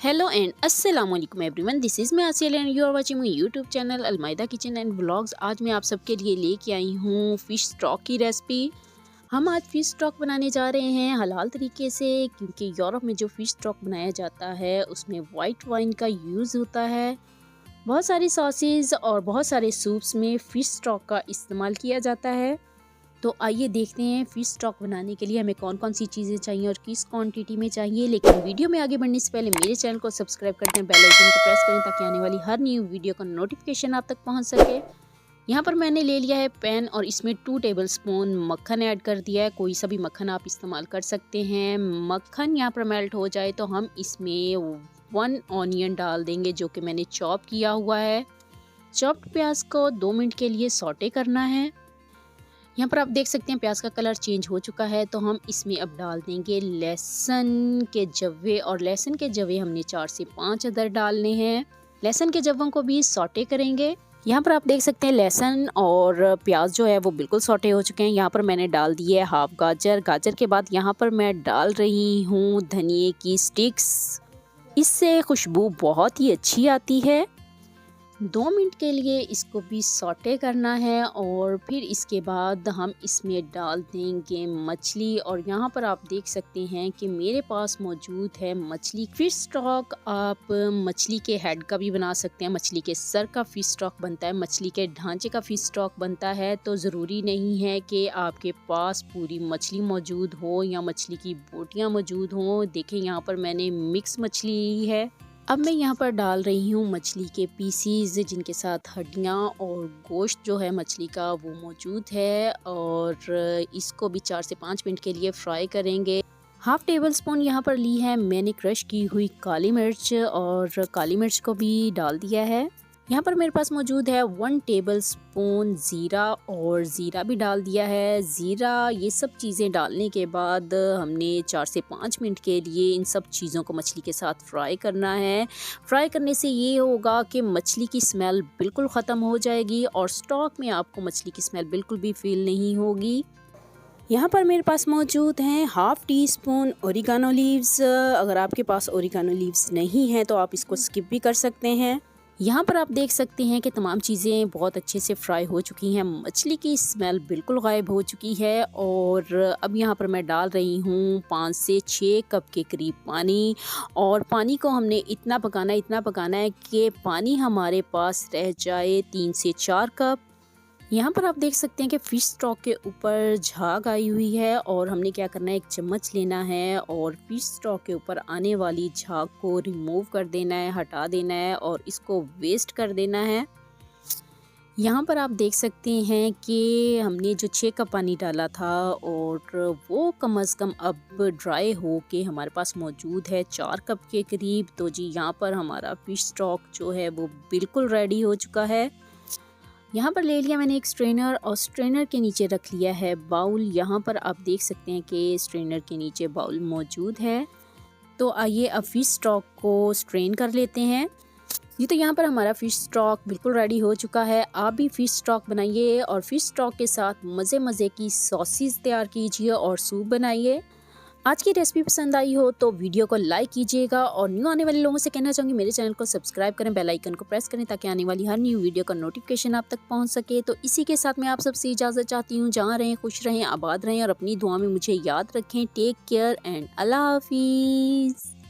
Hello and अस्सलाम वालेकुम everyone, this is मैं Asiya and you are watching my YouTube channel Almaida kitchen and vlogs. आज मैं आप सबके लिए लेके आई हूँ फ़िश स्टॉक की रेसिपी। हम आज फ़िश स्टॉक बनाने जा रहे हैं हलाल तरीके से, क्योंकि यूरोप में जो फ़िश स्टॉक बनाया जाता है उसमें वाइट वाइन का यूज़ होता है। बहुत सारी सॉसेज और बहुत सारे सूप्स में फ़िश स्टॉक का इस्तेमाल किया जाता है। तो आइए देखते हैं फ़िश स्टॉक बनाने के लिए हमें कौन कौन सी चीज़ें चाहिए और किस क्वांटिटी में चाहिए। लेकिन वीडियो में आगे बढ़ने से पहले मेरे चैनल को सब्सक्राइब कर दें, बेल आइकन को प्रेस करें ताकि आने वाली हर न्यू वीडियो का नोटिफिकेशन आप तक पहुंच सके। यहाँ पर मैंने ले लिया है पैन और इसमें 2 टेबलस्पून मक्खन ऐड कर दिया है। कोई सा भी मक्खन आप इस्तेमाल कर सकते हैं। मक्खन यहाँ पर मेल्ट हो जाए तो हम इसमें 1 ऑनियन डाल देंगे जो कि मैंने चॉप किया हुआ है। चॉप्ड प्याज को 2 मिनट के लिए सौटे करना है। यहाँ पर आप देख सकते हैं प्याज का कलर चेंज हो चुका है, तो हम इसमें अब डाल देंगे लहसुन के जवे, और लहसुन के जवे हमने 4 से 5 अदर डालने हैं। लहसुन के जवों को भी सौटे करेंगे। यहाँ पर आप देख सकते हैं लहसुन और प्याज जो है वो बिल्कुल सौटे हो चुके हैं। यहाँ पर मैंने डाल दी है हाफ गाजर। गाजर के बाद यहाँ पर मैं डाल रही हूँ धनिए की स्टिक्स। इससे खुशबू बहुत ही अच्छी आती है। 2 मिनट के लिए इसको भी सौटे करना है और फिर इसके बाद हम इसमें डाल देंगे मछली। और यहाँ पर आप देख सकते हैं कि मेरे पास मौजूद है मछली फिश स्टॉक। आप मछली के हेड का भी बना सकते हैं, मछली के सर का फिश स्टॉक बनता है, मछली के ढांचे का फिश स्टॉक बनता है। तो ज़रूरी नहीं है कि आपके पास पूरी मछली मौजूद हो या मछली की बोटियाँ मौजूद हों। देखें यहाँ पर मैंने मिक्स मछली है। अब मैं यहाँ पर डाल रही हूँ मछली के पीसीज, जिनके साथ हड्डियाँ और गोश्त जो है मछली का वो मौजूद है, और इसको भी 4 से 5 मिनट के लिए फ्राई करेंगे। हाफ टेबल स्पून यहाँ पर ली है मैंने क्रश की हुई काली मिर्च, और काली मिर्च को भी डाल दिया है। यहाँ पर मेरे पास मौजूद है 1 टेबल स्पून ज़ीरा, और ज़ीरा भी डाल दिया है। ज़ीरा, ये सब चीज़ें डालने के बाद हमने 4 से 5 मिनट के लिए इन सब चीज़ों को मछली के साथ फ्राई करना है। फ्राई करने से ये होगा कि मछली की स्मेल बिल्कुल ख़त्म हो जाएगी और स्टॉक में आपको मछली की स्मेल बिल्कुल भी फील नहीं होगी। यहाँ पर मेरे पास मौजूद हैं half tea spoon oregano leaves. अगर आपके पास ओरिगानो लीव्स नहीं हैं तो आप इसको स्किप भी कर सकते हैं। यहाँ पर आप देख सकते हैं कि तमाम चीज़ें बहुत अच्छे से फ्राई हो चुकी हैं, मछली की स्मेल बिल्कुल गायब हो चुकी है। और अब यहाँ पर मैं डाल रही हूँ 5 से 6 कप के करीब पानी, और पानी को हमने इतना पकाना है कि पानी हमारे पास रह जाए 3 से 4 कप। यहाँ पर आप देख सकते हैं कि फ़िश स्टॉक के ऊपर झाग आई हुई है, और हमने क्या करना है, एक चम्मच लेना है और फ़िश स्टॉक के ऊपर आने वाली झाग को रिमूव कर देना है, हटा देना है और इसको वेस्ट कर देना है। यहाँ पर आप देख सकते हैं कि हमने जो 6 कप पानी डाला था और वो कम अज़ कम अब ड्राई हो के हमारे पास मौजूद है 4 कप के करीब। तो जी यहाँ पर हमारा फ़िश स्टॉक जो है वो बिल्कुल रेडी हो चुका है। यहाँ पर ले लिया मैंने एक स्ट्रेनर, और स्ट्रेनर के नीचे रख लिया है बाउल। यहाँ पर आप देख सकते हैं कि स्ट्रेनर के नीचे बाउल मौजूद है। तो आइए अब फ़िश स्टॉक को स्ट्रेन कर लेते हैं। ये तो यहाँ पर हमारा फ़िश स्टॉक बिल्कुल रेडी हो चुका है। आप भी फ़िश स्टॉक बनाइए और फ़िश स्टॉक के साथ मज़े की सॉसेस तैयार कीजिए और सूप बनाइए। आज की रेसिपी पसंद आई हो तो वीडियो को लाइक कीजिएगा, और न्यू आने वाले लोगों से कहना चाहूँगी मेरे चैनल को सब्सक्राइब करें, बेल आइकन को प्रेस करें ताकि आने वाली हर न्यू वीडियो का नोटिफिकेशन आप तक पहुंच सके। तो इसी के साथ मैं आप सबसे इजाज़त चाहती हूँ। जहाँ रहें खुश रहें, आबाद रहें और अपनी दुआ में मुझे याद रखें। टेक केयर एंड अल्लाह हाफिज़।